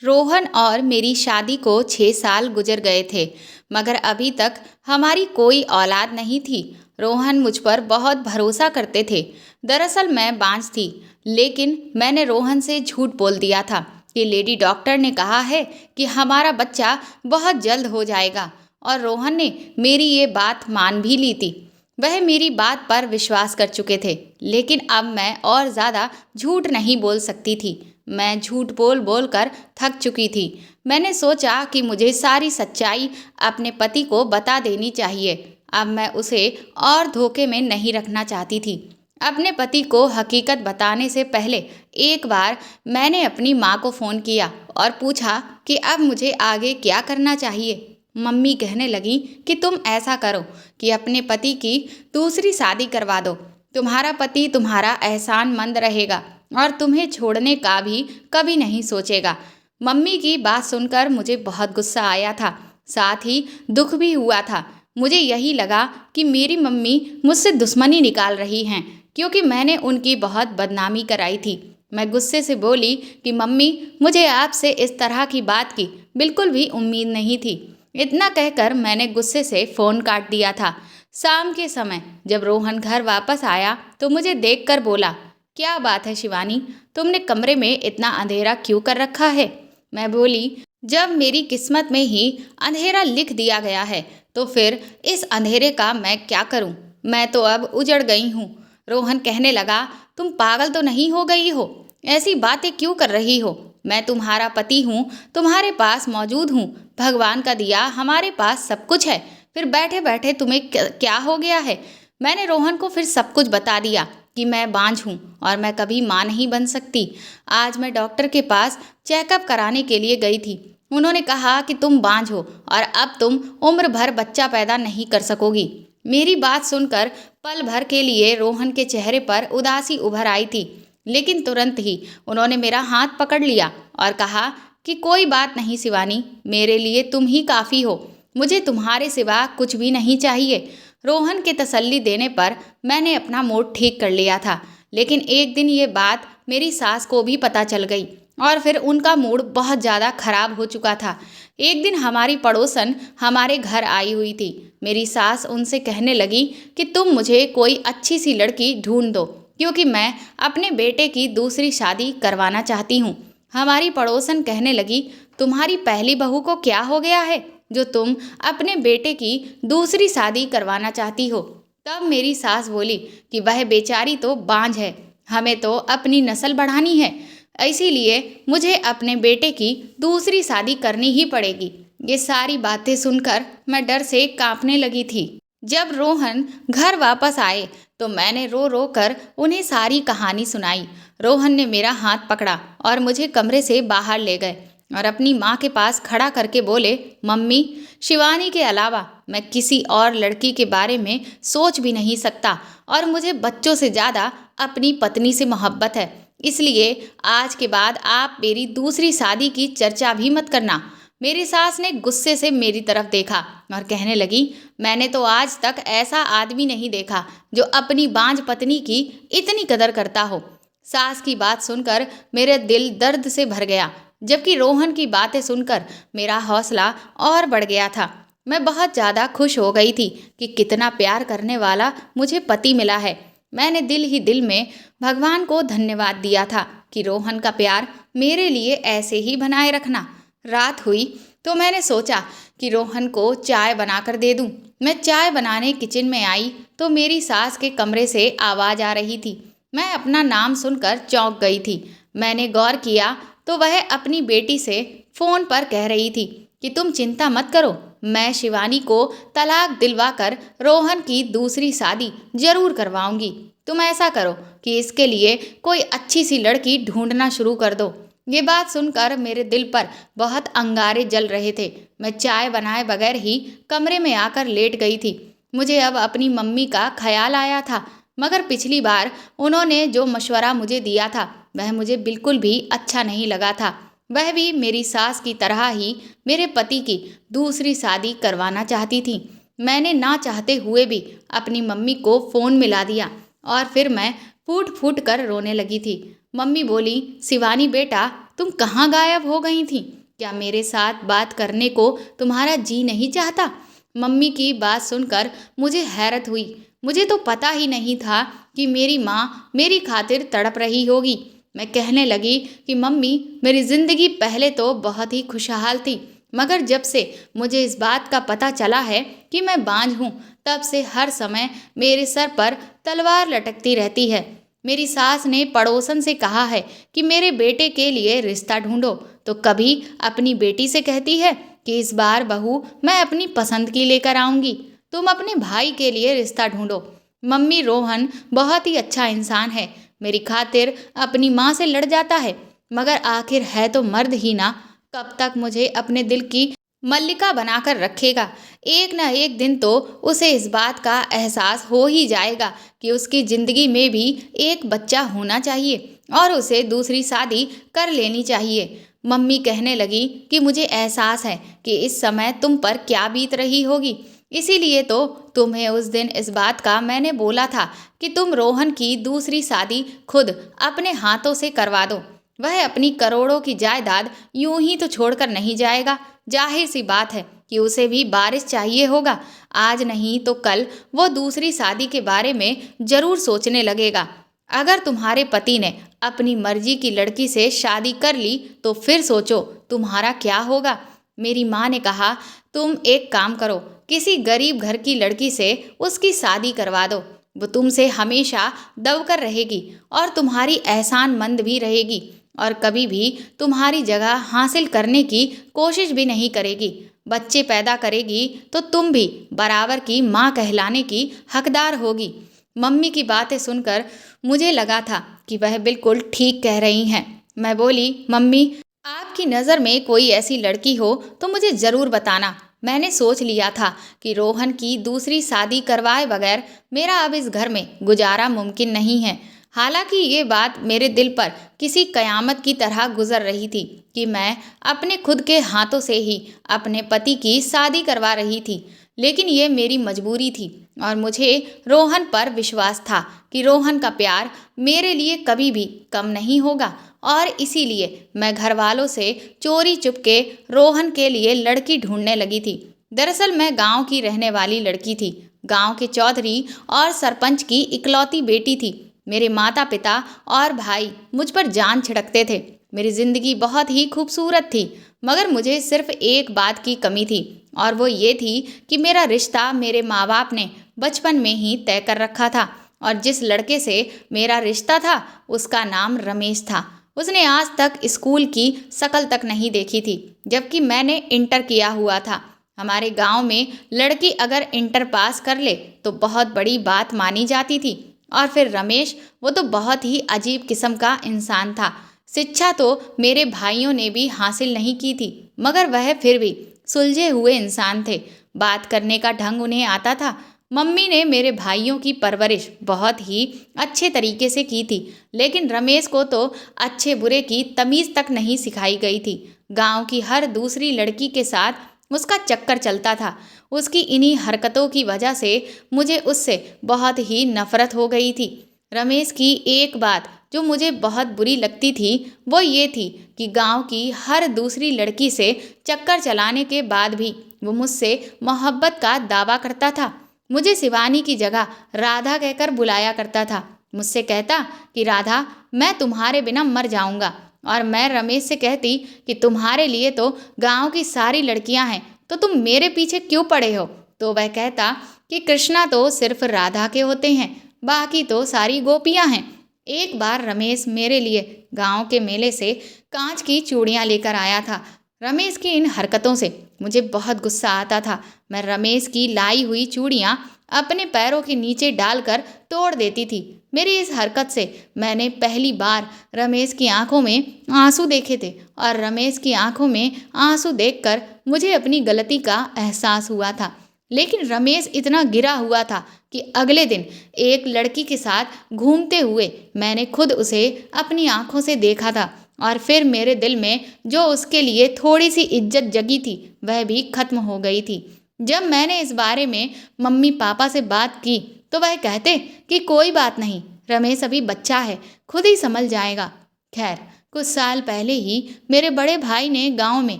रोहन और मेरी शादी को 6 साल गुजर गए थे, मगर अभी तक हमारी कोई औलाद नहीं थी। रोहन मुझ पर बहुत भरोसा करते थे। दरअसल मैं बांझ थी, लेकिन मैंने रोहन से झूठ बोल दिया था कि लेडी डॉक्टर ने कहा है कि हमारा बच्चा बहुत जल्द हो जाएगा, और रोहन ने मेरी ये बात मान भी ली थी। वह मेरी बात पर विश्वास कर चुके थे, लेकिन अब मैं और ज़्यादा झूठ नहीं बोल सकती थी। मैं झूठ बोल बोल कर थक चुकी थी। मैंने सोचा कि मुझे सारी सच्चाई अपने पति को बता देनी चाहिए। अब मैं उसे और धोखे में नहीं रखना चाहती थी। अपने पति को हकीकत बताने से पहले एक बार मैंने अपनी माँ को फ़ोन किया और पूछा कि अब मुझे आगे क्या करना चाहिए। मम्मी कहने लगी कि तुम ऐसा करो कि अपने पति की दूसरी शादी करवा दो। तुम्हारा पति तुम्हारा एहसानमंद रहेगा और तुम्हें छोड़ने का भी कभी नहीं सोचेगा। मम्मी की बात सुनकर मुझे बहुत गुस्सा आया था, साथ ही दुख भी हुआ था। मुझे यही लगा कि मेरी मम्मी मुझसे दुश्मनी निकाल रही हैं, क्योंकि मैंने उनकी बहुत बदनामी कराई थी। मैं गुस्से से बोली कि मम्मी, मुझे आपसे इस तरह की बात की बिल्कुल भी उम्मीद नहीं थी। इतना कहकर मैंने गुस्से से फ़ोन काट दिया था। शाम के समय जब रोहन घर वापस आया तो मुझे देखकर बोला, क्या बात है शिवानी, तुमने कमरे में इतना अंधेरा क्यों कर रखा है? मैं बोली, जब मेरी किस्मत में ही अंधेरा लिख दिया गया है तो फिर इस अंधेरे का मैं क्या करूं? मैं तो अब उजड़ गई हूं। रोहन कहने लगा, तुम पागल तो नहीं हो गई हो? ऐसी बातें क्यों कर रही हो? मैं तुम्हारा पति हूँ, तुम्हारे पास मौजूद हूँ। भगवान का दिया हमारे पास सब कुछ है, फिर बैठे बैठे तुम्हें क्या हो गया है? मैंने रोहन को फिर सब कुछ बता दिया कि मैं बांझ हूँ और मैं कभी माँ नहीं बन सकती। आज मैं डॉक्टर के पास चेकअप कराने के लिए गई थी। उन्होंने कहा कि तुम बांझ हो और अब तुम उम्र भर बच्चा पैदा नहीं कर सकोगी। मेरी बात सुनकर पल भर के लिए रोहन के चेहरे पर उदासी उभर आई थी, लेकिन तुरंत ही उन्होंने मेरा हाथ पकड़ लिया और कहा कि कोई बात नहीं शिवानी, मेरे लिए तुम ही काफ़ी हो। मुझे तुम्हारे सिवा कुछ भी नहीं चाहिए। रोहन के तसल्ली देने पर मैंने अपना मूड ठीक कर लिया था, लेकिन एक दिन ये बात मेरी सास को भी पता चल गई और फिर उनका मूड बहुत ज़्यादा खराब हो चुका था। एक दिन हमारी पड़ोसन हमारे घर आई हुई थी। मेरी सास उनसे कहने लगी कि तुम मुझे कोई अच्छी सी लड़की ढूंढ दो, क्योंकि मैं अपने बेटे की दूसरी शादी करवाना चाहती हूँ। हमारी पड़ोसन कहने लगी, तुम्हारी पहली बहू को क्या हो गया है जो तुम अपने बेटे की दूसरी शादी करवाना चाहती हो? तब मेरी सास बोली कि वह बेचारी तो बांझ है, हमें तो अपनी नस्ल बढ़ानी है, इसीलिए मुझे अपने बेटे की दूसरी शादी करनी ही पड़ेगी। ये सारी बातें सुनकर मैं डर से कांपने लगी थी। जब रोहन घर वापस आए तो मैंने रो रो कर उन्हें सारी कहानी सुनाई। रोहन ने मेरा हाथ पकड़ा और मुझे कमरे से बाहर ले गए और अपनी माँ के पास खड़ा करके बोले, मम्मी, शिवानी के अलावा मैं किसी और लड़की के बारे में सोच भी नहीं सकता और मुझे बच्चों से ज़्यादा अपनी पत्नी से मोहब्बत है। इसलिए आज के बाद आप मेरी दूसरी शादी की चर्चा भी मत करना। मेरी सास ने गुस्से से मेरी तरफ देखा और कहने लगी, मैंने तो आज तक ऐसा आदमी नहीं देखा जो अपनी बांझ पत्नी की इतनी कदर करता हो। सास की बात सुनकर मेरे दिल दर्द से भर गया, जबकि रोहन की बातें सुनकर मेरा हौसला और बढ़ गया था। मैं बहुत ज़्यादा खुश हो गई थी कि कितना प्यार करने वाला मुझे पति मिला है। मैंने दिल ही दिल में भगवान को धन्यवाद दिया था कि रोहन का प्यार मेरे लिए ऐसे ही बनाए रखना। रात हुई तो मैंने सोचा कि रोहन को चाय बनाकर दे दूं। मैं चाय बनाने किचन में आई तो मेरी सास के कमरे से आवाज़ आ रही थी। मैं अपना नाम सुनकर चौंक गई थी। मैंने गौर किया तो वह अपनी बेटी से फ़ोन पर कह रही थी कि तुम चिंता मत करो, मैं शिवानी को तलाक दिलवा कर रोहन की दूसरी शादी जरूर करवाऊंगी। तुम ऐसा करो कि इसके लिए कोई अच्छी सी लड़की ढूंढना शुरू कर दो। ये बात सुनकर मेरे दिल पर बहुत अंगारे जल रहे थे। मैं चाय बनाए बगैर ही कमरे में आकर लेट गई थी। मुझे अब अपनी मम्मी का ख्याल आया था, मगर पिछली बार उन्होंने जो मशवरा मुझे दिया था वह मुझे बिल्कुल भी अच्छा नहीं लगा था। वह भी मेरी सास की तरह ही मेरे पति की दूसरी शादी करवाना चाहती थी। मैंने ना चाहते हुए भी अपनी मम्मी को फ़ोन मिला दिया और फिर मैं फूट फूट कर रोने लगी थी। मम्मी बोली, शिवानी बेटा, तुम कहाँ गायब हो गई थी? क्या मेरे साथ बात करने को तुम्हारा जी नहीं चाहता? मम्मी की बात सुनकर मुझे हैरत हुई। मुझे तो पता ही नहीं था कि मेरी माँ मेरी खातिर तड़प रही होगी। मैं कहने लगी कि मम्मी, मेरी ज़िंदगी पहले तो बहुत ही खुशहाल थी, मगर जब से मुझे इस बात का पता चला है कि मैं बांझ हूँ, तब से हर समय मेरे सर पर तलवार लटकती रहती है। मेरी सास ने पड़ोसन से कहा है कि मेरे बेटे के लिए रिश्ता ढूंढो, तो कभी अपनी बेटी से कहती है कि इस बार बहू मैं अपनी पसंद की लेकर आऊंगी, तुम अपने भाई के लिए रिश्ता ढूंढो। मम्मी, रोहन बहुत ही अच्छा इंसान है, मेरी खातिर अपनी माँ से लड़ जाता है, मगर आखिर है तो मर्द ही ना। कब तक मुझे अपने दिल की मल्लिका बनाकर रखेगा? एक ना एक दिन तो उसे इस बात का एहसास हो ही जाएगा कि उसकी जिंदगी में भी एक बच्चा होना चाहिए और उसे दूसरी शादी कर लेनी चाहिए। मम्मी कहने लगी कि मुझे एहसास है कि इस समय तुम पर क्या बीत रही होगी, इसीलिए तो तुम्हें उस दिन इस बात का मैंने बोला था कि तुम रोहन की दूसरी शादी खुद अपने हाथों से करवा दो। वह अपनी करोड़ों की जायदाद यूं ही तो छोड़कर नहीं जाएगा। जाहिर सी बात है कि उसे भी बारिश चाहिए होगा। आज नहीं तो कल वो दूसरी शादी के बारे में जरूर सोचने लगेगा। अगर तुम्हारे पति ने अपनी मर्जी की लड़की से शादी कर ली तो फिर सोचो तुम्हारा क्या होगा। मेरी माँ ने कहा, तुम एक काम करो, किसी गरीब घर की लड़की से उसकी शादी करवा दो। वो तुमसे हमेशा दबकर रहेगी और तुम्हारी एहसानमंद भी रहेगी और कभी भी तुम्हारी जगह हासिल करने की कोशिश भी नहीं करेगी। बच्चे पैदा करेगी तो तुम भी बराबर की माँ कहलाने की हकदार होगी। मम्मी की बातें सुनकर मुझे लगा था कि वह बिल्कुल ठीक कह रही हैं। मैं बोली, मम्मी, आपकी नज़र में कोई ऐसी लड़की हो तो मुझे ज़रूर बताना। मैंने सोच लिया था कि रोहन की दूसरी शादी करवाए बगैर मेरा अब इस घर में गुजारा मुमकिन नहीं है। हालांकि ये बात मेरे दिल पर किसी कयामत की तरह गुजर रही थी कि मैं अपने खुद के हाथों से ही अपने पति की शादी करवा रही थी, लेकिन ये मेरी मजबूरी थी और मुझे रोहन पर विश्वास था कि रोहन का प्यार मेरे लिए कभी भी कम नहीं होगा और इसीलिए मैं घर वालों से चोरी चुपके रोहन के लिए लड़की ढूंढने लगी थी। दरअसल मैं गांव की रहने वाली लड़की थी, गांव के चौधरी और सरपंच की इकलौती बेटी थी। मेरे माता पिता और भाई मुझ पर जान छिड़कते थे। मेरी जिंदगी बहुत ही खूबसूरत थी, मगर मुझे सिर्फ एक बात की कमी थी और वो ये थी कि मेरा रिश्ता मेरे माँ बाप ने बचपन में ही तय कर रखा था और जिस लड़के से मेरा रिश्ता था उसका नाम रमेश था। उसने आज तक स्कूल की शक्ल तक नहीं देखी थी, जबकि मैंने इंटर किया हुआ था। हमारे गांव में लड़की अगर इंटर पास कर ले तो बहुत बड़ी बात मानी जाती थी। और फिर रमेश, वो तो बहुत ही अजीब किस्म का इंसान था। शिक्षा तो मेरे भाइयों ने भी हासिल नहीं की थी, मगर वह फिर भी सुलझे हुए इंसान थे। बात करने का ढंग उन्हें आता था। मम्मी ने मेरे भाइयों की परवरिश बहुत ही अच्छे तरीके से की थी, लेकिन रमेश को तो अच्छे बुरे की तमीज़ तक नहीं सिखाई गई थी। गांव की हर दूसरी लड़की के साथ उसका चक्कर चलता था। उसकी इन्हीं हरकतों की वजह से मुझे उससे बहुत ही नफरत हो गई थी। रमेश की एक बात जो मुझे बहुत बुरी लगती थी वो ये थी कि गांव की हर दूसरी लड़की से चक्कर चलाने के बाद भी वो मुझसे मोहब्बत का दावा करता था। मुझे शिवानी की जगह राधा कहकर बुलाया करता था। मुझसे कहता कि राधा, मैं तुम्हारे बिना मर जाऊंगा। और मैं रमेश से कहती कि तुम्हारे लिए तो गांव की सारी लड़कियां हैं, तो तुम मेरे पीछे क्यों पड़े हो? तो वह कहता कि कृष्णा तो सिर्फ राधा के होते हैं, बाकी तो सारी गोपियां हैं। एक बार रमेश मेरे लिए गांव के मेले से कांच की चूड़ियां लेकर आया था। रमेश की इन हरकतों से मुझे बहुत गुस्सा आता था। मैं रमेश की लाई हुई चूड़ियां अपने पैरों के नीचे डालकर तोड़ देती थी। मेरी इस हरकत से मैंने पहली बार रमेश की आंखों में आंसू देखे थे और रमेश की आंखों में आंसू देखकर मुझे अपनी गलती का एहसास हुआ था। लेकिन रमेश इतना गिरा हुआ था कि अगले दिन एक लड़की के साथ घूमते हुए मैंने खुद उसे अपनी आंखों से देखा था और फिर मेरे दिल में जो उसके लिए थोड़ी सी इज्जत जगी थी वह भी खत्म हो गई थी। जब मैंने इस बारे में मम्मी पापा से बात की तो वह कहते कि कोई बात नहीं, रमेश अभी बच्चा है, खुद ही संभल जाएगा। खैर, कुछ साल पहले ही मेरे बड़े भाई ने गांव में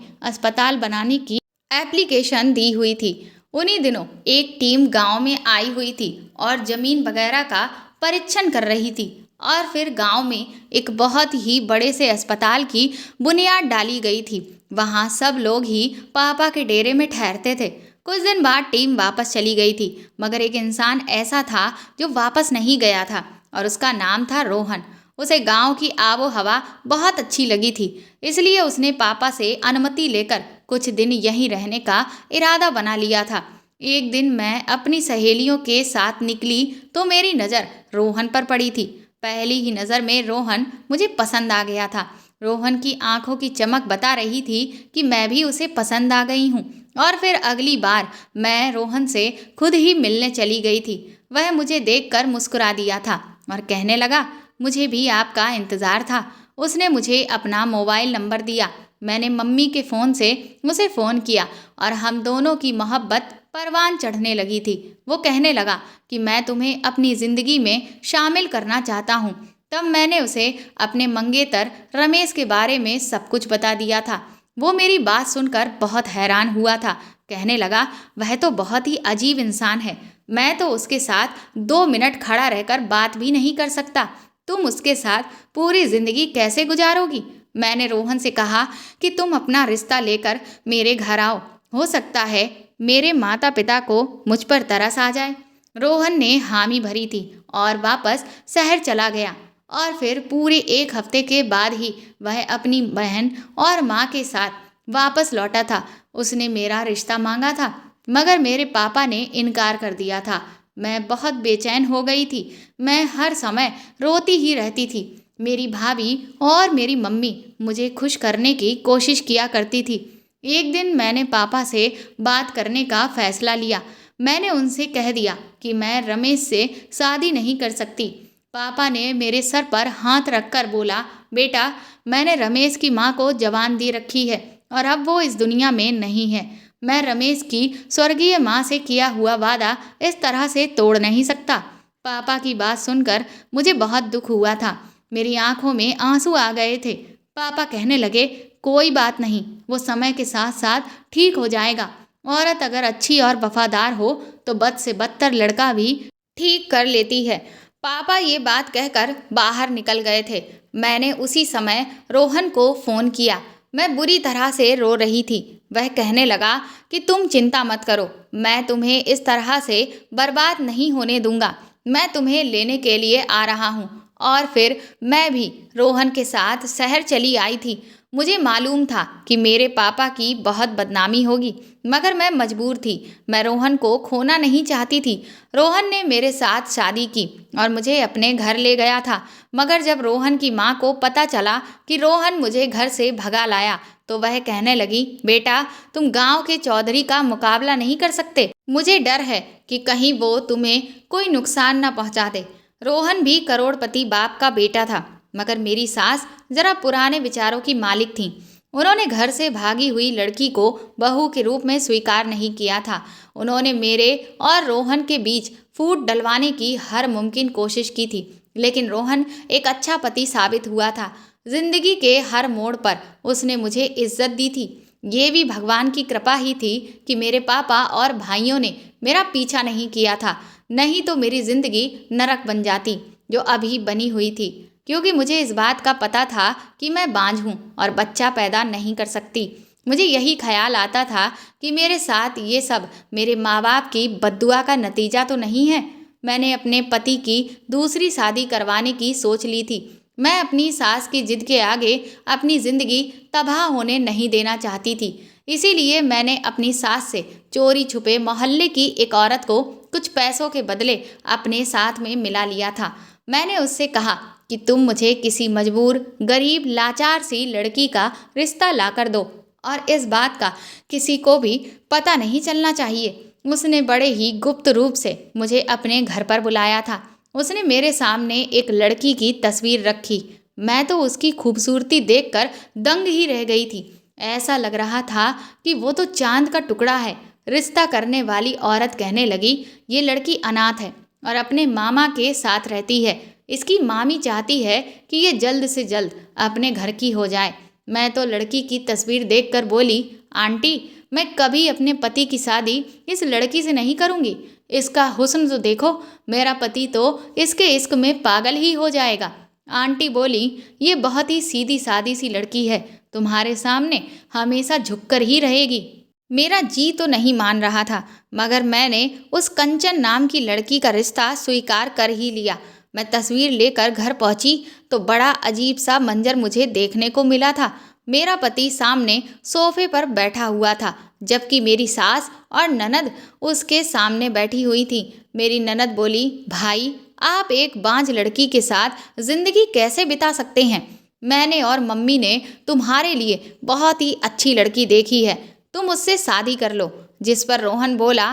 अस्पताल बनाने की एप्लीकेशन दी हुई थी। उन्हीं दिनों एक टीम गांव में आई हुई थी और जमीन वगैरह का परीक्षण कर रही थी। और फिर गांव में एक बहुत ही बड़े से अस्पताल की बुनियाद डाली गई थी। वहां सब लोग ही पापा के डेरे में ठहरते थे। कुछ दिन बाद टीम वापस चली गई थी, मगर एक इंसान ऐसा था जो वापस नहीं गया था और उसका नाम था रोहन। उसे गांव की आबो हवा बहुत अच्छी लगी थी, इसलिए उसने पापा से अनुमति लेकर कुछ दिन यहीं रहने का इरादा बना लिया था। एक दिन मैं अपनी सहेलियों के साथ निकली तो मेरी नज़र रोहन पर पड़ी थी। पहली ही नज़र में रोहन मुझे पसंद आ गया था। रोहन की आंखों की चमक बता रही थी कि मैं भी उसे पसंद आ गई हूँ। और फिर अगली बार मैं रोहन से खुद ही मिलने चली गई थी। वह मुझे देखकर मुस्कुरा दिया था और कहने लगा, मुझे भी आपका इंतज़ार था। उसने मुझे अपना मोबाइल नंबर दिया। मैंने मम्मी के फ़ोन से उसे फ़ोन किया और हम दोनों की मोहब्बत परवान चढ़ने लगी थी। वो कहने लगा कि मैं तुम्हें अपनी ज़िंदगी में शामिल करना चाहता हूँ। तब मैंने उसे अपने मंगेतर रमेश के बारे में सब कुछ बता दिया था। वो मेरी बात सुनकर बहुत हैरान हुआ था। कहने लगा, वह तो बहुत ही अजीब इंसान है। मैं तो उसके साथ 2 मिनट खड़ा रहकर बात भी नहीं कर सकता। तुम उसके साथ पूरी जिंदगी कैसे गुजारोगी? मैंने रोहन से कहा कि तुम अपना रिश्ता लेकर मेरे घर आओ। हो सकता है मेरे माता पिता को मुझ पर तरस आ जाए। रोहन ने हामी भरी थी और वापस शहर चला गया। और फिर पूरे 1 हफ्ते के बाद ही वह अपनी बहन और माँ के साथ वापस लौटा था। उसने मेरा रिश्ता मांगा था, मगर मेरे पापा ने इनकार कर दिया था। मैं बहुत बेचैन हो गई थी। मैं हर समय रोती ही रहती थी। मेरी भाभी और मेरी मम्मी मुझे खुश करने की कोशिश किया करती थी। एक दिन मैंने पापा से बात करने का फैसला लिया। मैंने उनसे कह दिया कि मैं रमेश से शादी नहीं कर सकती। पापा ने मेरे सर पर हाथ रखकर बोला, बेटा, मैंने रमेश की माँ को जबान दे रखी है और अब वो इस दुनिया में नहीं है। मैं रमेश की स्वर्गीय माँ से किया हुआ वादा इस तरह से तोड़ नहीं सकता। पापा की बात सुनकर मुझे बहुत दुख हुआ था। मेरी आंखों में आंसू आ गए थे। पापा कहने लगे, कोई बात नहीं, वो समय के साथ साथ ठीक हो जाएगा। औरत अगर अच्छी और वफादार हो तो बद से बदतर लड़का भी ठीक कर लेती है। पापा ये बात कहकर बाहर निकल गए थे। मैंने उसी समय रोहन को फ़ोन किया। मैं बुरी तरह से रो रही थी। वह कहने लगा कि तुम चिंता मत करो, मैं तुम्हें इस तरह से बर्बाद नहीं होने दूंगा। मैं तुम्हें लेने के लिए आ रहा हूँ। और फिर मैं भी रोहन के साथ शहर चली आई थी। मुझे मालूम था कि मेरे पापा की बहुत बदनामी होगी, मगर मैं मजबूर थी। मैं रोहन को खोना नहीं चाहती थी। रोहन ने मेरे साथ शादी की और मुझे अपने घर ले गया था। मगर जब रोहन की माँ को पता चला कि रोहन मुझे घर से भगा लाया तो वह कहने लगी, बेटा, तुम गांव के चौधरी का मुकाबला नहीं कर सकते। मुझे डर है कि कहीं वो तुम्हें कोई नुकसान न पहुंचा दे। रोहन भी करोड़पति बाप का बेटा था, मगर मेरी सास जरा पुराने विचारों की मालिक थीं। उन्होंने घर से भागी हुई लड़की को बहू के रूप में स्वीकार नहीं किया था। उन्होंने मेरे और रोहन के बीच फूट डलवाने की हर मुमकिन कोशिश की थी, लेकिन रोहन एक अच्छा पति साबित हुआ था। जिंदगी के हर मोड़ पर उसने मुझे इज्जत दी थी। ये भी भगवान की कृपा ही थी कि मेरे पापा और भाइयों ने मेरा पीछा नहीं किया था, नहीं तो मेरी जिंदगी नरक बन जाती जो अभी बनी हुई थी। क्योंकि मुझे इस बात का पता था कि मैं बांझ हूँ और बच्चा पैदा नहीं कर सकती। मुझे यही ख्याल आता था कि मेरे साथ ये सब मेरे माँ बाप की बद्दुआ का नतीजा तो नहीं है। मैंने अपने पति की दूसरी शादी करवाने की सोच ली थी। मैं अपनी सास की जिद के आगे अपनी ज़िंदगी तबाह होने नहीं देना चाहती थी। इसीलिए मैंने अपनी सास से चोरी छुपे मोहल्ले की एक औरत को कुछ पैसों के बदले अपने साथ में मिला लिया था। मैंने उससे कहा कि तुम मुझे किसी मजबूर, गरीब, लाचार सी लड़की का रिश्ता लाकर दो और इस बात का किसी को भी पता नहीं चलना चाहिए। उसने बड़े ही गुप्त रूप से मुझे अपने घर पर बुलाया था। उसने मेरे सामने एक लड़की की तस्वीर रखी। मैं तो उसकी खूबसूरती देखकर दंग ही रह गई थी। ऐसा लग रहा था कि वो तो चांद का टुकड़ा है। रिश्ता करने वाली औरत कहने लगी, ये लड़की अनाथ है और अपने मामा के साथ रहती है, इसकी मामी चाहती है कि ये जल्द से जल्द अपने घर की हो जाए। मैं तो लड़की की तस्वीर देखकर बोली, आंटी, मैं कभी अपने पति की शादी इस लड़की से नहीं करूँगी। इसका हुस्न तो देखो, मेरा पति तो इसके इश्क में पागल ही हो जाएगा। आंटी बोली, ये बहुत ही सीधी सादी सी लड़की है, तुम्हारे सामने हमेशा झुककर ही रहेगी। मेरा जी तो नहीं मान रहा था, मगर मैंने उस कंचन नाम की लड़की का रिश्ता स्वीकार कर ही लिया। मैं तस्वीर लेकर घर पहुंची तो बड़ा अजीब सा मंजर मुझे देखने को मिला था। मेरा पति सामने सोफे पर बैठा हुआ था, जबकि मेरी सास और ननद उसके सामने बैठी हुई थी। मेरी ननद बोली, भाई, आप एक बांझ लड़की के साथ जिंदगी कैसे बिता सकते हैं? मैंने और मम्मी ने तुम्हारे लिए बहुत ही अच्छी लड़की देखी है, तुम उससे शादी कर लो। जिस पर रोहन बोला,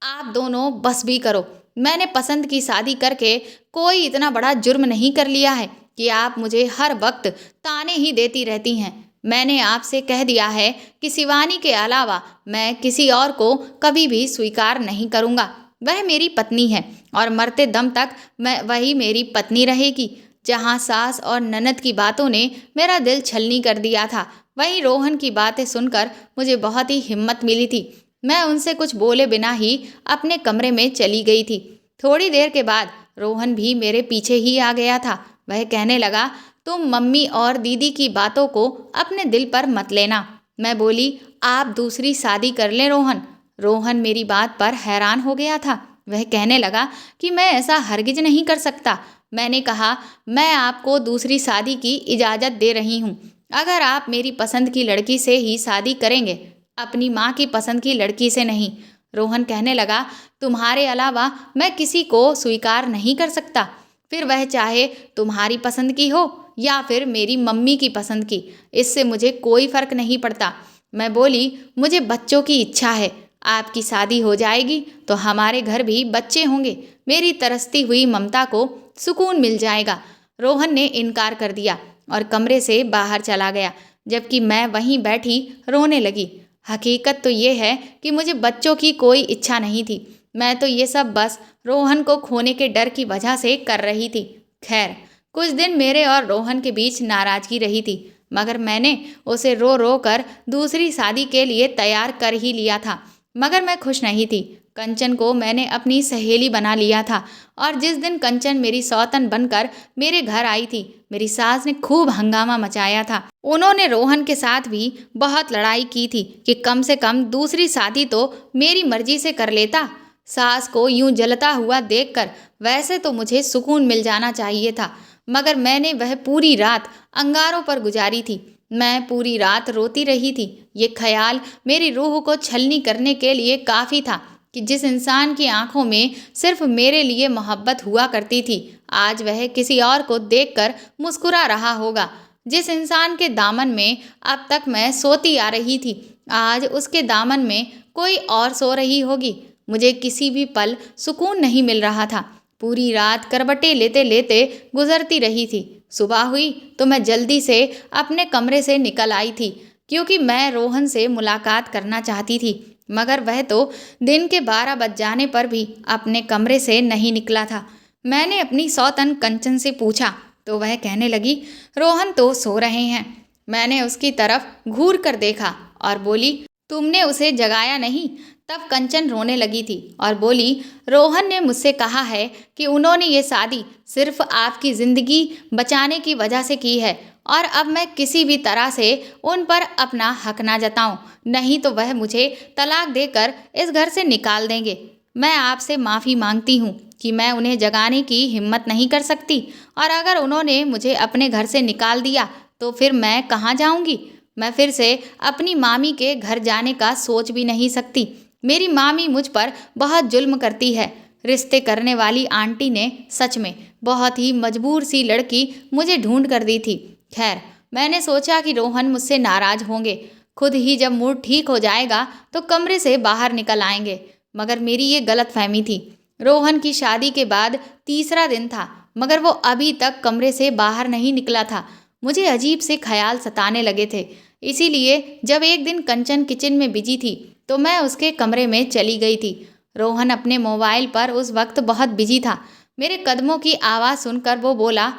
आप दोनों बस भी करो, मैंने पसंद की शादी करके कोई इतना बड़ा जुर्म नहीं कर लिया है कि आप मुझे हर वक्त ताने ही देती रहती हैं। मैंने आपसे कह दिया है कि शिवानी के अलावा मैं किसी और को कभी भी स्वीकार नहीं करूँगा। वह मेरी पत्नी है और मरते दम तक मैं वही मेरी पत्नी रहेगी। जहाँ सास और ननद की बातों ने मेरा दिल छलनी कर दिया था, वहीं रोहन की बातें सुनकर मुझे बहुत ही हिम्मत मिली थी। मैं उनसे कुछ बोले बिना ही अपने कमरे में चली गई थी। थोड़ी देर के बाद रोहन भी मेरे पीछे ही आ गया था। वह कहने लगा, तुम मम्मी और दीदी की बातों को अपने दिल पर मत लेना। मैं बोली, आप दूसरी शादी कर लें रोहन। रोहन मेरी बात पर हैरान हो गया था। वह कहने लगा कि मैं ऐसा हरगिज नहीं कर सकता। मैंने कहा, मैं आपको दूसरी शादी की इजाज़त दे रही हूँ, अगर आप मेरी पसंद की लड़की से ही शादी करेंगे, अपनी माँ की पसंद की लड़की से नहीं। रोहन कहने लगा, तुम्हारे अलावा मैं किसी को स्वीकार नहीं कर सकता, फिर वह चाहे तुम्हारी पसंद की हो या फिर मेरी मम्मी की पसंद की, इससे मुझे कोई फ़र्क नहीं पड़ता। मैं बोली, मुझे बच्चों की इच्छा है, आपकी शादी हो जाएगी तो हमारे घर भी बच्चे होंगे, मेरी तरसती हुई ममता को सुकून मिल जाएगा। रोहन ने इनकार कर दिया और कमरे से बाहर चला गया, जबकि मैं वहीं बैठी रोने लगी। हकीकत तो ये है कि मुझे बच्चों की कोई इच्छा नहीं थी। मैं तो ये सब बस रोहन को खोने के डर की वजह से कर रही थी। खैर, कुछ दिन मेरे और रोहन के बीच नाराज़गी रही थी, मगर मैंने उसे रो रो कर दूसरी शादी के लिए तैयार कर ही लिया था। मगर मैं खुश नहीं थी। कंचन को मैंने अपनी सहेली बना लिया था और जिस दिन कंचन मेरी सौतन बनकर मेरे घर आई थी, मेरी सास ने खूब हंगामा मचाया था। उन्होंने रोहन के साथ भी बहुत लड़ाई की थी कि कम से कम दूसरी शादी तो मेरी मर्जी से कर लेता। सास को यूं जलता हुआ देखकर वैसे तो मुझे सुकून मिल जाना चाहिए था, मगर मैंने वह पूरी रात अंगारों पर गुजारी थी। मैं पूरी रात रोती रही थी। ये ख्याल मेरी रूह को छलनी करने के लिए काफ़ी था कि जिस इंसान की आंखों में सिर्फ मेरे लिए मोहब्बत हुआ करती थी, आज वह किसी और को देखकर मुस्कुरा रहा होगा। जिस इंसान के दामन में अब तक मैं सोती आ रही थी, आज उसके दामन में कोई और सो रही होगी। मुझे किसी भी पल सुकून नहीं मिल रहा था। पूरी रात करवटें लेते लेते गुजरती रही थी। सुबह हुई तो मैं जल्दी से अपने कमरे से निकल आई थी, क्योंकि मैं रोहन से मुलाकात करना चाहती थी, मगर वह तो दिन के 12 बज जाने पर भी अपने कमरे से नहीं निकला था। मैंने अपनी सौतन कंचन से पूछा तो वह कहने लगी, रोहन तो सो रहे हैं। मैंने उसकी तरफ घूर कर देखा और बोली, तुमने उसे जगाया नहीं? तब कंचन रोने लगी थी और बोली, रोहन ने मुझसे कहा है कि उन्होंने ये शादी सिर्फ आपकी ज़िंदगी बचाने की वजह से की है और अब मैं किसी भी तरह से उन पर अपना हक ना जताऊं, नहीं तो वह मुझे तलाक देकर इस घर से निकाल देंगे। मैं आपसे माफ़ी मांगती हूँ कि मैं उन्हें जगाने की हिम्मत नहीं कर सकती, और अगर उन्होंने मुझे अपने घर से निकाल दिया तो फिर मैं कहाँ जाऊँगी? मैं फिर से अपनी मामी के घर जाने का सोच भी नहीं सकती। मेरी मामी मुझ पर बहुत जुल्म करती है। रिश्ते करने वाली आंटी ने सच में बहुत ही मजबूर सी लड़की मुझे ढूंढ कर दी थी। खैर, मैंने सोचा कि रोहन मुझसे नाराज़ होंगे, खुद ही जब मूड ठीक हो जाएगा तो कमरे से बाहर निकल आएंगे, मगर मेरी ये गलत फहमी थी। रोहन की शादी के बाद तीसरा दिन था, मगर वो अभी तक कमरे से बाहर नहीं निकला था। मुझे अजीब से ख्याल सताने लगे थे। इसीलिए जब एक दिन कंचन किचन में बिजी थी तो मैं उसके कमरे में चली गई थी। रोहन अपने मोबाइल पर उस वक्त बहुत बिजी था। मेरे कदमों की आवाज़ सुनकर वो बोला,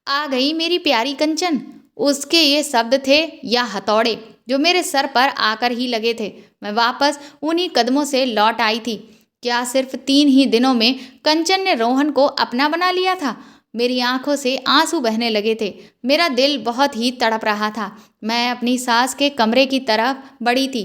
आ गई मेरी प्यारी कंचन। उसके ये शब्द थे या हथौड़े जो मेरे सर पर आकर ही लगे थे। मैं वापस उन्हीं कदमों से लौट आई थी। क्या सिर्फ 3 ही दिनों में कंचन ने रोहन को अपना बना लिया था? मेरी आंखों से आंसू बहने लगे थे। मेरा दिल बहुत ही तड़प रहा था। मैं अपनी सास के कमरे की तरफ बढ़ी थी।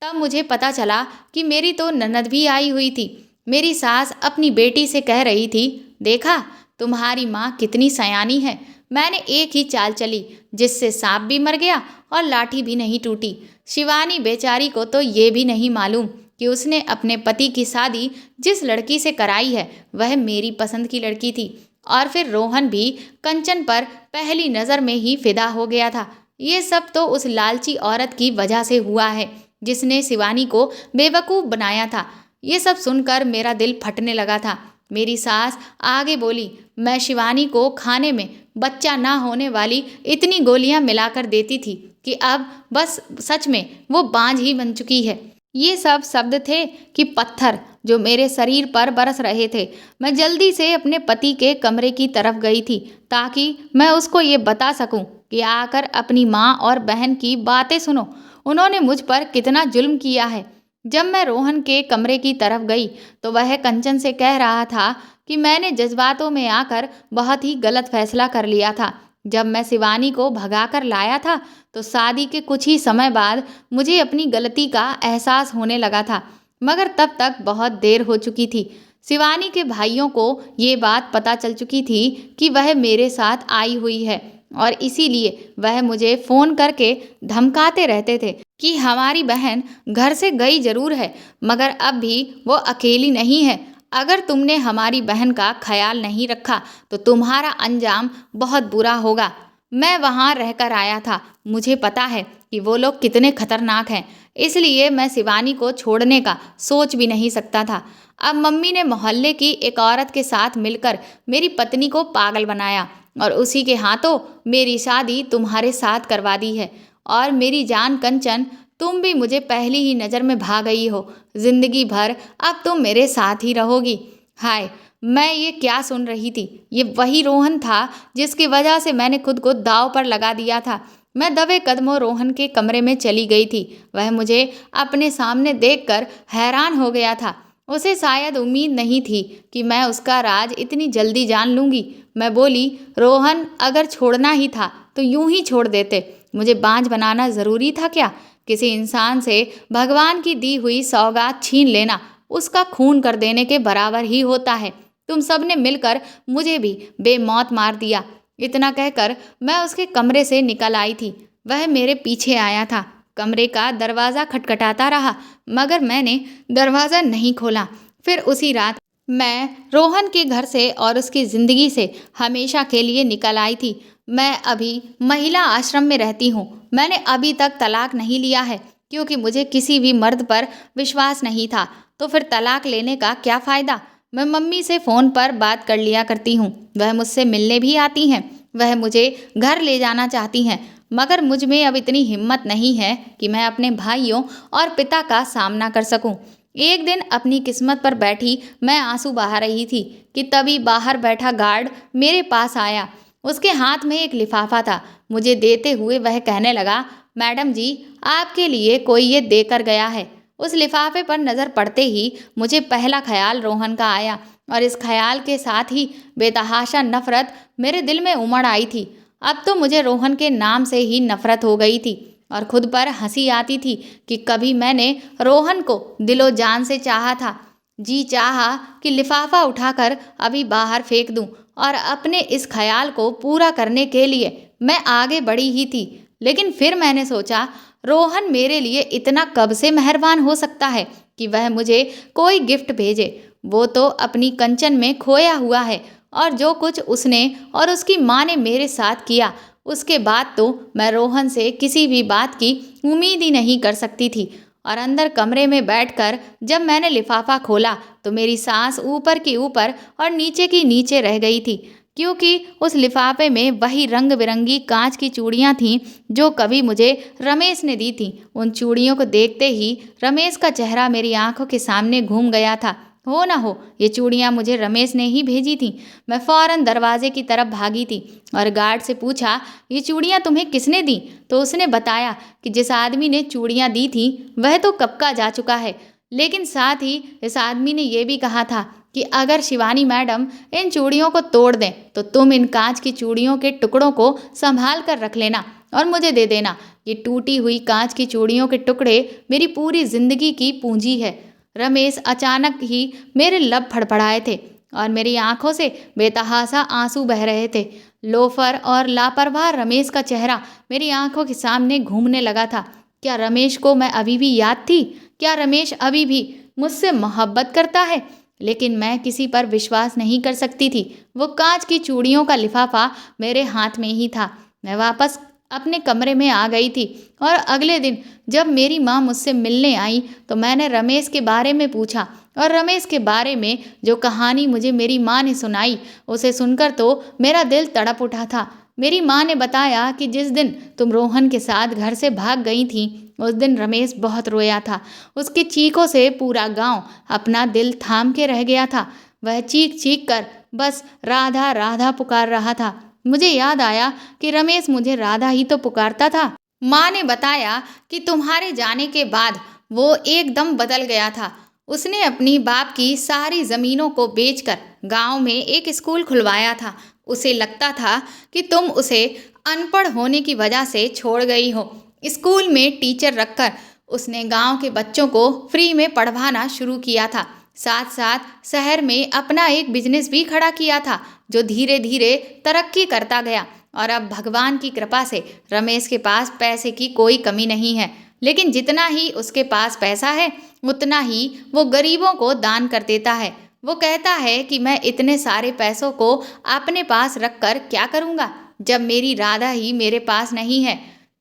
तब मुझे पता चला कि मेरी तो ननद भी आई हुई थी। मेरी सास अपनी बेटी से कह रही थी, देखा तुम्हारी माँ कितनी सयानी है। मैंने एक ही चाल चली जिससे सांप भी मर गया और लाठी भी नहीं टूटी। शिवानी बेचारी को तो ये भी नहीं मालूम कि उसने अपने पति की शादी जिस लड़की से कराई है वह मेरी पसंद की लड़की थी। और फिर रोहन भी कंचन पर पहली नज़र में ही फिदा हो गया था। ये सब तो उस लालची औरत की वजह से हुआ है जिसने शिवानी को बेवकूफ़ बनाया था। ये सब सुनकर मेरा दिल फटने लगा था। मेरी सास आगे बोली, मैं शिवानी को खाने में बच्चा ना होने वाली इतनी गोलियां मिलाकर देती थी कि अब बस सच में वो बांझ ही बन चुकी है। ये सब शब्द थे कि पत्थर जो मेरे शरीर पर बरस रहे थे। मैं जल्दी से अपने पति के कमरे की तरफ गई थी ताकि मैं उसको ये बता सकूं कि आकर अपनी माँ और बहन की बातें सुनो। उन्होंने मुझ पर कितना जुल्म किया है। जब मैं रोहन के कमरे की तरफ गई तो वह कंचन से कह रहा था कि मैंने जज्बातों में आकर बहुत ही गलत फैसला कर लिया था। जब मैं शिवानी को भगाकर लाया था तो शादी के कुछ ही समय बाद मुझे अपनी गलती का एहसास होने लगा था, मगर तब तक बहुत देर हो चुकी थी। शिवानी के भाइयों को ये बात पता चल चुकी थी कि वह मेरे साथ आई हुई है और इसीलिए वह मुझे फ़ोन करके धमकाते रहते थे कि हमारी बहन घर से गई जरूर है मगर अब भी वो अकेली नहीं है। अगर तुमने हमारी बहन का ख्याल नहीं रखा तो तुम्हारा अंजाम बहुत बुरा होगा। मैं वहाँ रहकर आया था, मुझे पता है कि वो लोग कितने खतरनाक हैं, इसलिए मैं शिवानी को छोड़ने का सोच भी नहीं सकता था। अब मम्मी ने मोहल्ले की एक औरत के साथ मिलकर मेरी पत्नी को पागल बनाया और उसी के हाथों मेरी शादी तुम्हारे साथ करवा दी है। और मेरी जान कंचन, तुम भी मुझे पहली ही नज़र में भा गई हो। जिंदगी भर अब तुम मेरे साथ ही रहोगी। हाय, मैं ये क्या सुन रही थी? ये वही रोहन था जिसकी वजह से मैंने खुद को दांव पर लगा दिया था। मैं दबे कदमों रोहन के कमरे में चली गई थी। वह मुझे अपने सामने देखकर हैरान हो गया था। उसे शायद उम्मीद नहीं थी कि मैं उसका राज इतनी जल्दी जान लूँगी। मैं बोली, रोहन, अगर छोड़ना ही था तो यूं ही छोड़ देते। मुझे बांझ बनाना ज़रूरी था क्या? किसी इंसान से भगवान की दी हुई सौगात छीन लेना उसका खून कर देने के बराबर ही होता है। तुम सब ने मिलकर मुझे भी बेमौत मार दिया। इतना कहकर मैं उसके कमरे से निकल आई थी। वह मेरे पीछे आया था। कमरे का दरवाज़ा खटखटाता रहा मगर मैंने दरवाज़ा नहीं खोला। फिर उसी रात मैं रोहन के घर से और उसकी ज़िंदगी से हमेशा के लिए निकल आई थी। मैं अभी महिला आश्रम में रहती हूँ। मैंने अभी तक तलाक नहीं लिया है क्योंकि मुझे किसी भी मर्द पर विश्वास नहीं था। तो फिर तलाक लेने का क्या फ़ायदा? मैं मम्मी से फ़ोन पर बात कर लिया करती हूँ। वह मुझसे मिलने भी आती हैं। वह मुझे घर ले जाना चाहती हैं मगर मुझ में अब इतनी हिम्मत नहीं है कि मैं अपने भाइयों और पिता का सामना कर सकूं। एक दिन अपनी किस्मत पर बैठी मैं आंसू बहा रही थी कि तभी बाहर बैठा गार्ड मेरे पास आया। उसके हाथ में एक लिफाफा था। मुझे देते हुए वह कहने लगा, मैडम जी, आपके लिए कोई ये देकर गया है। उस लिफाफे पर नज़र पड़ते ही मुझे पहला ख्याल रोहन का आया और इस ख्याल के साथ ही बेतहाशा नफरत मेरे दिल में उमड़ आई थी। अब तो मुझे रोहन के नाम से ही नफरत हो गई थी और खुद पर हंसी आती थी कि कभी मैंने रोहन को दिलो जान से चाहा था। जी चाहा कि लिफाफा उठाकर अभी बाहर फेंक दूं और अपने इस ख्याल को पूरा करने के लिए मैं आगे बढ़ी ही थी। लेकिन फिर मैंने सोचा, रोहन मेरे लिए इतना कब से मेहरबान हो सकता है कि वह मुझे कोई गिफ्ट भेजे। वो तो अपनी कंचन में खोया हुआ है और जो कुछ उसने और उसकी माँ ने मेरे साथ किया उसके बाद तो मैं रोहन से किसी भी बात की उम्मीद ही नहीं कर सकती थी। और अंदर कमरे में बैठकर जब मैंने लिफाफा खोला तो मेरी सांस ऊपर की ऊपर और नीचे की नीचे रह गई थी क्योंकि उस लिफाफे में वही रंग बिरंगी कांच की चूड़ियाँ थीं जो कभी मुझे रमेश ने दी थीं। उन चूड़ियों को देखते ही रमेश का चेहरा मेरी आंखों के सामने घूम गया था हो ना हो ये चूड़ियाँ मुझे रमेश ने ही भेजी थी। मैं फौरन दरवाजे की तरफ भागी थी और गार्ड से पूछा, ये चूड़ियाँ तुम्हें किसने दी? तो उसने बताया कि जिस आदमी ने चूड़ियाँ दी थी वह तो कब का जा चुका है, लेकिन साथ ही इस आदमी ने यह भी कहा था कि अगर शिवानी मैडम इन चूड़ियों को तोड़ दें तो तुम इन कांच की चूड़ियों के टुकड़ों को संभाल कर रख लेना और मुझे दे देना। ये टूटी हुई कांच की चूड़ियों के टुकड़े मेरी पूरी जिंदगी की पूंजी है। रमेश अचानक ही मेरे लब फड़फड़ाए थे और मेरी आंखों से बेतहासा आंसू बह रहे थे। लोफर और लापरवाह रमेश का चेहरा मेरी आंखों के सामने घूमने लगा था। क्या रमेश को मैं अभी भी याद थी? क्या रमेश अभी भी मुझसे मोहब्बत करता है? लेकिन मैं किसी पर विश्वास नहीं कर सकती थी। वो कांच की चूड़ियों का लिफाफा मेरे हाथ में ही था। मैं वापस अपने कमरे में आ गई थी और अगले दिन जब मेरी माँ मुझसे मिलने आई तो मैंने रमेश के बारे में पूछा और रमेश के बारे में जो कहानी मुझे मेरी माँ ने सुनाई उसे सुनकर तो मेरा दिल तड़प उठा था। मेरी माँ ने बताया कि जिस दिन तुम रोहन के साथ घर से भाग गई थी उस दिन रमेश बहुत रोया था। उसकी चीखों से पूरा गांव अपना दिल थाम के रह गया था। वह चीख चीख कर बस राधा राधा पुकार रहा था। मुझे याद आया कि रमेश मुझे राधा ही तो पुकारता था। माँ ने बताया कि तुम्हारे जाने के बाद वो एकदम बदल गया था। उसने अपनी बाप की सारी जमीनों को बेचकर गांव में एक स्कूल खुलवाया था। उसे लगता था कि तुम उसे अनपढ़ होने की वजह से छोड़ गई हो। स्कूल में टीचर रखकर उसने गांव के बच्चों को फ्री में पढ़वाना शुरू किया था। साथ साथ शहर में अपना एक बिजनेस भी खड़ा किया था जो धीरे धीरे तरक्की करता गया। और अब भगवान की कृपा से रमेश के पास पैसे की कोई कमी नहीं है, लेकिन जितना ही उसके पास पैसा है उतना ही वो गरीबों को दान कर देता है। वो कहता है कि मैं इतने सारे पैसों को अपने पास रखकर क्या करूँगा जब मेरी राधा ही मेरे पास नहीं है।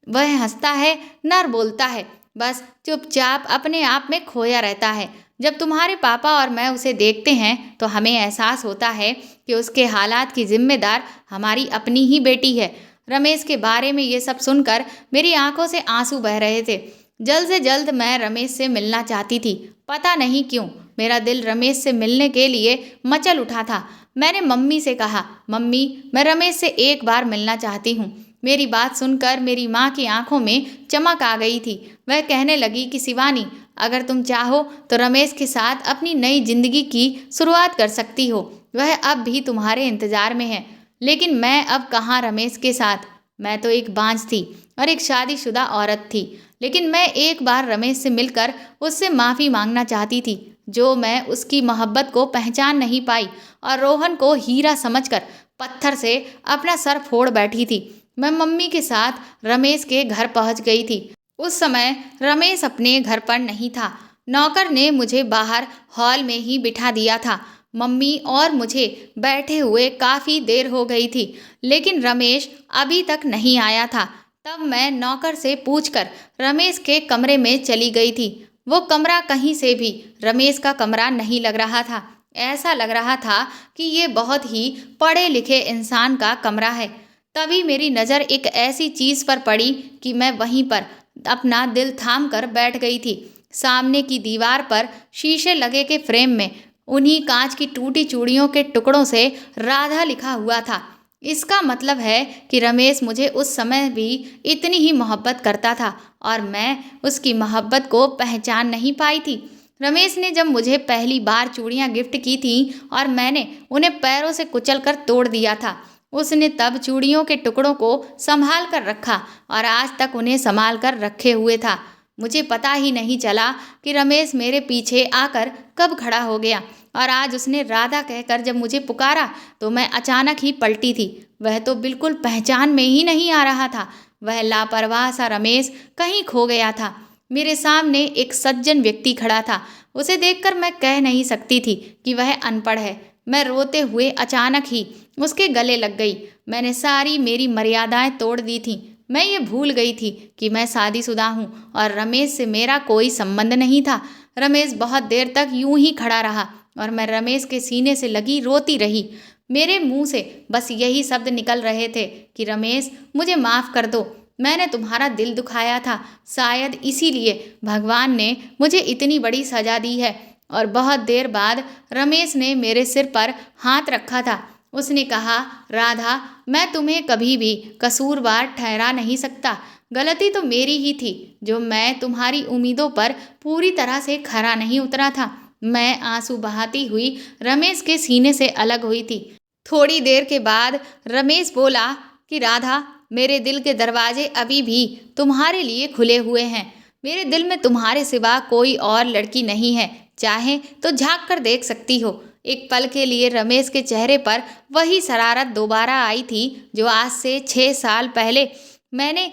वह हंसता है न बोलता है, बस चुपचाप अपने आप में खोया रहता है। जब तुम्हारे पापा और मैं उसे देखते हैं तो हमें एहसास होता है कि उसके हालात की जिम्मेदार हमारी अपनी ही बेटी है। रमेश के बारे में ये सब सुनकर मेरी आंखों से आंसू बह रहे थे। जल्द से जल्द मैं रमेश से मिलना चाहती थी। पता नहीं क्यों मेरा दिल रमेश से मिलने के लिए मचल उठा था। मैंने मम्मी से कहा, मम्मी मैं रमेश से एक बार मिलना चाहती हूँ। मेरी बात सुनकर मेरी माँ की आंखों में चमक आ गई थी। वह कहने लगी कि शिवानी, अगर तुम चाहो तो रमेश के साथ अपनी नई जिंदगी की शुरुआत कर सकती हो। वह अब भी तुम्हारे इंतजार में है। लेकिन मैं अब कहाँ रमेश के साथ? मैं तो एक बांझ थी और एक शादीशुदा औरत थी। लेकिन मैं एक बार रमेश से मिलकर उससे माफ़ी मांगना चाहती थी जो मैं उसकी मोहब्बत को पहचान नहीं पाई और रोहन को हीरा समझकर पत्थर से अपना सर फोड़ बैठी थी। मैं मम्मी के साथ रमेश के घर पहुंच गई थी। उस समय रमेश अपने घर पर नहीं था। नौकर ने मुझे बाहर हॉल में ही बिठा दिया था। मम्मी और मुझे बैठे हुए काफ़ी देर हो गई थी, लेकिन रमेश अभी तक नहीं आया था। तब मैं नौकर से पूछकर रमेश के कमरे में चली गई थी। वो कमरा कहीं से भी रमेश का कमरा नहीं लग रहा था। ऐसा लग रहा था कि ये बहुत ही पढ़े लिखे इंसान का कमरा है। तभी मेरी नज़र एक ऐसी चीज़ पर पड़ी कि मैं वहीं पर अपना दिल थाम कर बैठ गई थी। सामने की दीवार पर शीशे लगे के फ्रेम में उन्हीं कांच की टूटी चूड़ियों के टुकड़ों से राधा लिखा हुआ था। इसका मतलब है कि रमेश मुझे उस समय भी इतनी ही मोहब्बत करता था और मैं उसकी मोहब्बत को पहचान नहीं पाई थी। रमेश ने जब मुझे पहली बार चूड़ियाँ गिफ्ट की थी और मैंने उन्हें पैरों से कुचल कर तोड़ दिया था, उसने तब चूड़ियों के टुकड़ों को संभाल कर रखा और आज तक उन्हें संभाल कर रखे हुए था। मुझे पता ही नहीं चला कि रमेश मेरे पीछे आकर कब खड़ा हो गया और आज उसने राधा कहकर जब मुझे पुकारा तो मैं अचानक ही पलटी थी। वह तो बिल्कुल पहचान में ही नहीं आ रहा था। वह लापरवाह सा रमेश कहीं खो गया था। मेरे सामने एक सज्जन व्यक्ति खड़ा था। उसे देखकर मैं कह नहीं सकती थी कि वह अनपढ़ है। मैं रोते हुए अचानक ही उसके गले लग गई। मैंने सारी मेरी मर्यादाएं तोड़ दी थी। मैं ये भूल गई थी कि मैं शादीशुदा हूँ और रमेश से मेरा कोई संबंध नहीं था। रमेश बहुत देर तक यूं ही खड़ा रहा और मैं रमेश के सीने से लगी रोती रही। मेरे मुंह से बस यही शब्द निकल रहे थे कि रमेश मुझे माफ़ कर दो, मैंने तुम्हारा दिल दुखाया था। शायद इसीलिए भगवान ने मुझे इतनी बड़ी सज़ा दी है और बहुत देर बाद रमेश ने मेरे सिर पर हाथ रखा था। उसने कहा, राधा, मैं तुम्हें कभी भी कसूरवार ठहरा नहीं सकता। गलती तो मेरी ही थी जो मैं तुम्हारी उम्मीदों पर पूरी तरह से खरा नहीं उतरा था। मैं आंसू बहाती हुई रमेश के सीने से अलग हुई थी। थोड़ी देर के बाद रमेश बोला कि राधा, मेरे दिल के दरवाजे अभी भी तुम्हारे लिए खुले हुए हैं। मेरे दिल में तुम्हारे सिवा कोई और लड़की नहीं है, चाहे तो झांक कर देख सकती हो। एक पल के लिए रमेश के चेहरे पर वही शरारत दोबारा आई थी जो आज से 6 साल पहले मैंने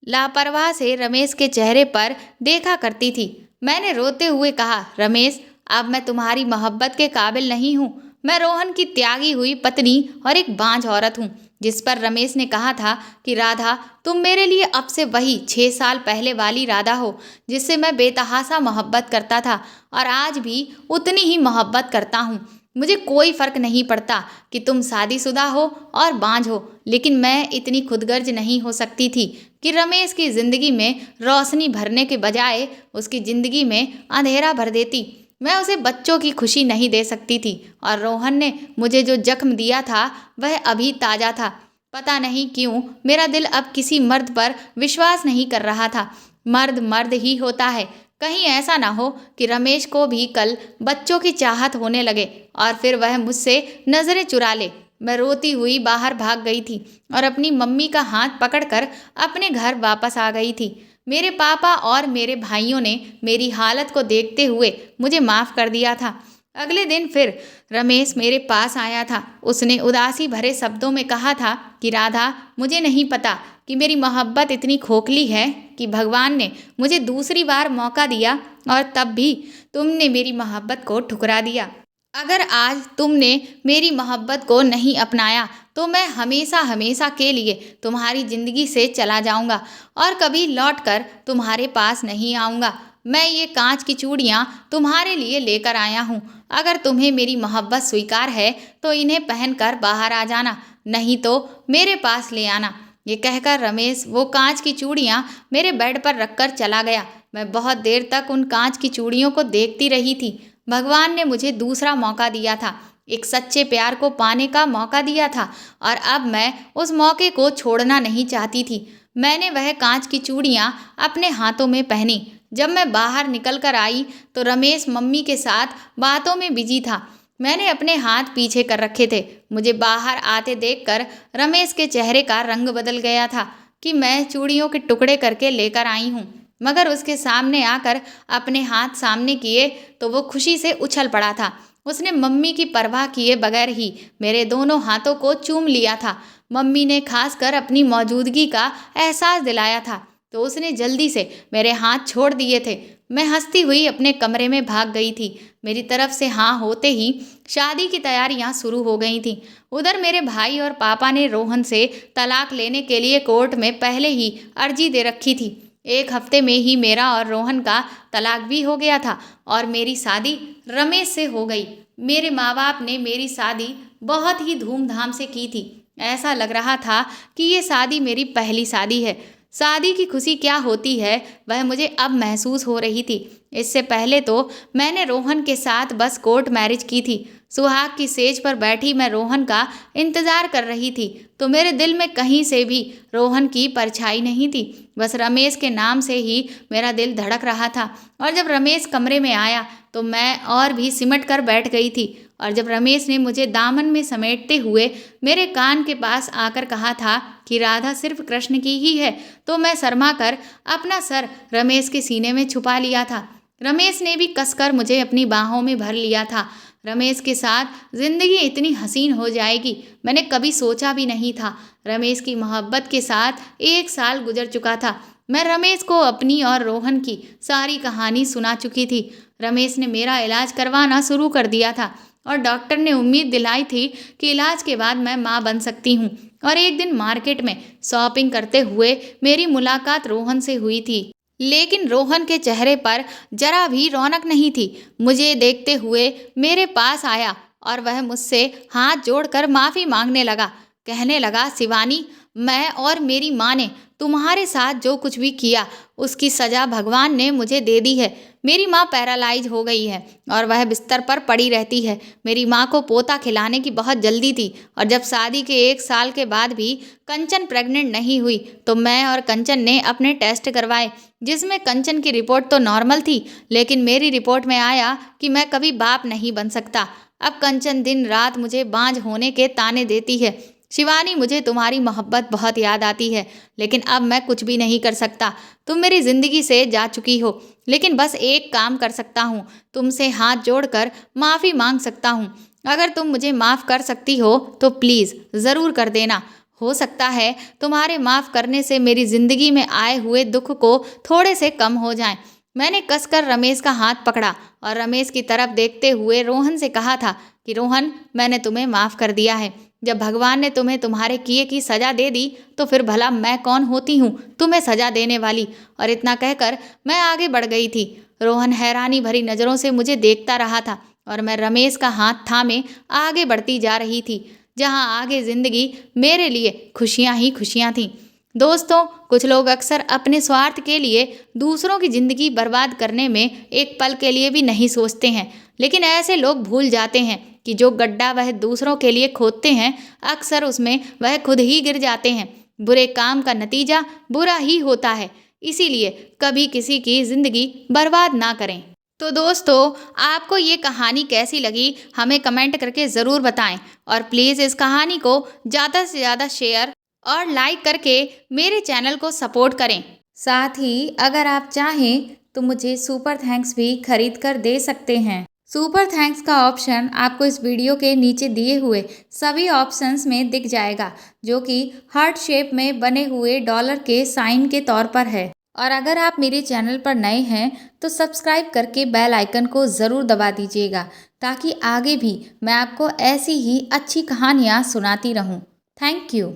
लापरवाह से रमेश के चेहरे पर देखा करती थी। मैंने रोते हुए कहा, रमेश, अब मैं तुम्हारी मोहब्बत के काबिल नहीं हूँ। मैं रोहन की त्यागी हुई पत्नी और एक बांझ औरत हूँ। जिस पर रमेश ने कहा था कि राधा, तुम मेरे लिए अब से वही 6 साल पहले वाली राधा हो जिससे मैं बेतहासा मोहब्बत करता था और आज भी उतनी ही मोहब्बत करता हूँ। मुझे कोई फर्क नहीं पड़ता कि तुम शादीशुदा हो और बांझ हो, लेकिन मैं इतनी खुदगर्ज नहीं हो सकती थी कि रमेश की जिंदगी में रोशनी भरने के बजाय उसकी जिंदगी में अंधेरा भर देती। मैं उसे बच्चों की खुशी नहीं दे सकती थी और रोहन ने मुझे जो जख्म दिया था वह अभी ताज़ा था। पता नहीं क्यों मेरा दिल अब किसी मर्द पर विश्वास नहीं कर रहा था। मर्द मर्द ही होता है। कहीं ऐसा ना हो कि रमेश को भी कल बच्चों की चाहत होने लगे और फिर वह मुझसे नज़रें चुरा ले। मैं रोती हुई बाहर भाग गई थी और अपनी मम्मी का हाथ पकड़कर अपने घर वापस आ गई थी। मेरे पापा और मेरे भाइयों ने मेरी हालत को देखते हुए मुझे माफ़ कर दिया था। अगले दिन फिर रमेश मेरे पास आया था। उसने उदासी भरे शब्दों में कहा था कि राधा, मुझे नहीं पता कि मेरी मोहब्बत इतनी खोखली है कि भगवान ने मुझे दूसरी बार मौका दिया और तब भी तुमने मेरी मोहब्बत को ठुकरा दिया। अगर आज तुमने मेरी मोहब्बत को नहीं अपनाया तो मैं हमेशा हमेशा के लिए तुम्हारी ज़िंदगी से चला जाऊंगा और कभी लौटकर तुम्हारे पास नहीं आऊँगा। मैं ये कांच की चूड़ियाँ तुम्हारे लिए लेकर आया हूँ। अगर तुम्हें मेरी मोहब्बत स्वीकार है तो इन्हें पहनकर बाहर आ जाना, नहीं तो मेरे पास ले आना। ये कहकर रमेश वो कांच की चूड़ियाँ मेरे बेड पर रखकर चला गया। मैं बहुत देर तक उन कांच की चूड़ियों को देखती रही थी। भगवान ने मुझे दूसरा मौका दिया था, एक सच्चे प्यार को पाने का मौका दिया था और अब मैं उस मौके को छोड़ना नहीं चाहती थी। मैंने वह कांच की चूड़ियाँ अपने हाथों में पहनी। जब मैं बाहर निकल कर आई तो रमेश मम्मी के साथ बातों में बिजी था। मैंने अपने हाथ पीछे कर रखे थे। मुझे बाहर आते देखकर रमेश के चेहरे का रंग बदल गया था कि मैं चूड़ियों के टुकड़े करके लेकर आई हूँ, मगर उसके सामने आकर अपने हाथ सामने किए तो वो खुशी से उछल पड़ा था। उसने मम्मी की परवाह किए बगैर ही मेरे दोनों हाथों को चूम लिया था। मम्मी ने खासकर अपनी मौजूदगी का एहसास दिलाया था तो उसने जल्दी से मेरे हाथ छोड़ दिए थे। मैं हंसती हुई अपने कमरे में भाग गई थी। मेरी तरफ से हाँ होते ही शादी की तैयारियां शुरू हो गई थीं। उधर मेरे भाई और पापा ने रोहन से तलाक लेने के लिए कोर्ट में पहले ही अर्जी दे रखी थी। एक हफ्ते में ही मेरा और रोहन का तलाक भी हो गया था और मेरी शादी रमेश से हो गई। मेरे माँ बाप ने मेरी शादी बहुत ही धूमधाम से की थी। ऐसा लग रहा था कि ये शादी मेरी पहली शादी है। शादी की खुशी क्या होती है वह मुझे अब महसूस हो रही थी। इससे पहले तो मैंने रोहन के साथ बस कोर्ट मैरिज की थी। सुहाग की सेज पर बैठी मैं रोहन का इंतज़ार कर रही थी तो मेरे दिल में कहीं से भी रोहन की परछाई नहीं थी। बस रमेश के नाम से ही मेरा दिल धड़क रहा था। और जब रमेश कमरे में आया तो मैं और भी सिमट कर बैठ गई थी। और जब रमेश ने मुझे दामन में समेटते हुए मेरे कान के पास आकर कहा था कि राधा सिर्फ कृष्ण की ही है, तो मैं शर्मा कर अपना सर रमेश के सीने में छुपा लिया था। रमेश ने भी कसकर मुझे अपनी बाहों में भर लिया था। रमेश के साथ ज़िंदगी इतनी हसीन हो जाएगी मैंने कभी सोचा भी नहीं था। रमेश की मोहब्बत के साथ 1 साल गुजर चुका था। मैं रमेश को अपनी और रोहन की सारी कहानी सुना चुकी थी। रमेश ने मेरा इलाज करवाना शुरू कर दिया था और डॉक्टर ने उम्मीद दिलाई थी कि इलाज के बाद मैं माँ बन सकती हूँ। और एक दिन मार्केट में शॉपिंग करते हुए मेरी मुलाकात रोहन से हुई थी, लेकिन रोहन के चेहरे पर जरा भी रौनक नहीं थी। मुझे देखते हुए मेरे पास आया और वह मुझसे हाथ जोड़कर माफ़ी मांगने लगा। कहने लगा, शिवानी, मैं और मेरी माँ ने तुम्हारे साथ जो कुछ भी किया उसकी सज़ा भगवान ने मुझे दे दी है। मेरी माँ पैरालाइज हो गई है और वह बिस्तर पर पड़ी रहती है। मेरी माँ को पोता खिलाने की बहुत जल्दी थी और जब शादी के 1 साल के बाद भी कंचन प्रेग्नेंट नहीं हुई तो मैं और कंचन ने अपने टेस्ट करवाए, जिसमें कंचन की रिपोर्ट तो नॉर्मल थी, लेकिन मेरी रिपोर्ट में आया कि मैं कभी बाप नहीं बन सकता। अब कंचन दिन रात मुझे बांझ होने के ताने देती है। शिवानी, मुझे तुम्हारी मोहब्बत बहुत याद आती है, लेकिन अब मैं कुछ भी नहीं कर सकता। तुम मेरी ज़िंदगी से जा चुकी हो, लेकिन बस एक काम कर सकता हूँ, तुमसे हाथ जोड़कर माफ़ी मांग सकता हूँ। अगर तुम मुझे माफ़ कर सकती हो तो प्लीज़ ज़रूर कर देना। हो सकता है तुम्हारे माफ़ करने से मेरी ज़िंदगी में आए हुए दुख को थोड़े से कम हो जाएं। मैंने कसकर रमेश का हाथ पकड़ा और रमेश की तरफ देखते हुए रोहन से कहा था कि रोहन, मैंने तुम्हें माफ़ कर दिया है। जब भगवान ने तुम्हें तुम्हारे किए की सज़ा दे दी तो फिर भला मैं कौन होती हूँ तुम्हें सज़ा देने वाली। और इतना कहकर मैं आगे बढ़ गई थी। रोहन हैरानी भरी नज़रों से मुझे देखता रहा था और मैं रमेश का हाथ थामे आगे बढ़ती जा रही थी, जहाँ आगे ज़िंदगी मेरे लिए खुशियाँ ही खुशियाँ थीं। दोस्तों, कुछ लोग अक्सर अपने स्वार्थ के लिए दूसरों की ज़िंदगी बर्बाद करने में एक पल के लिए भी नहीं सोचते हैं, लेकिन ऐसे लोग भूल जाते हैं कि जो गड्ढा वह दूसरों के लिए खोदते हैं अक्सर उसमें वह खुद ही गिर जाते हैं। बुरे काम का नतीजा बुरा ही होता है, इसीलिए कभी किसी की ज़िंदगी बर्बाद ना करें। तो दोस्तों, आपको ये कहानी कैसी लगी हमें कमेंट करके ज़रूर बताएं और प्लीज़ इस कहानी को ज़्यादा से ज़्यादा शेयर और लाइक करके मेरे चैनल को सपोर्ट करें। साथ ही अगर आप चाहें तो मुझे सुपर थैंक्स भी खरीद कर दे सकते हैं। सुपर थैंक्स का ऑप्शन आपको इस वीडियो के नीचे दिए हुए सभी ऑप्शंस में दिख जाएगा, जो कि हार्ट शेप में बने हुए डॉलर के साइन के तौर पर है। और अगर आप मेरे चैनल पर नए हैं तो सब्सक्राइब करके बेल आइकन को ज़रूर दबा दीजिएगा, ताकि आगे भी मैं आपको ऐसी ही अच्छी कहानियाँ सुनाती रहूँ। Thank you.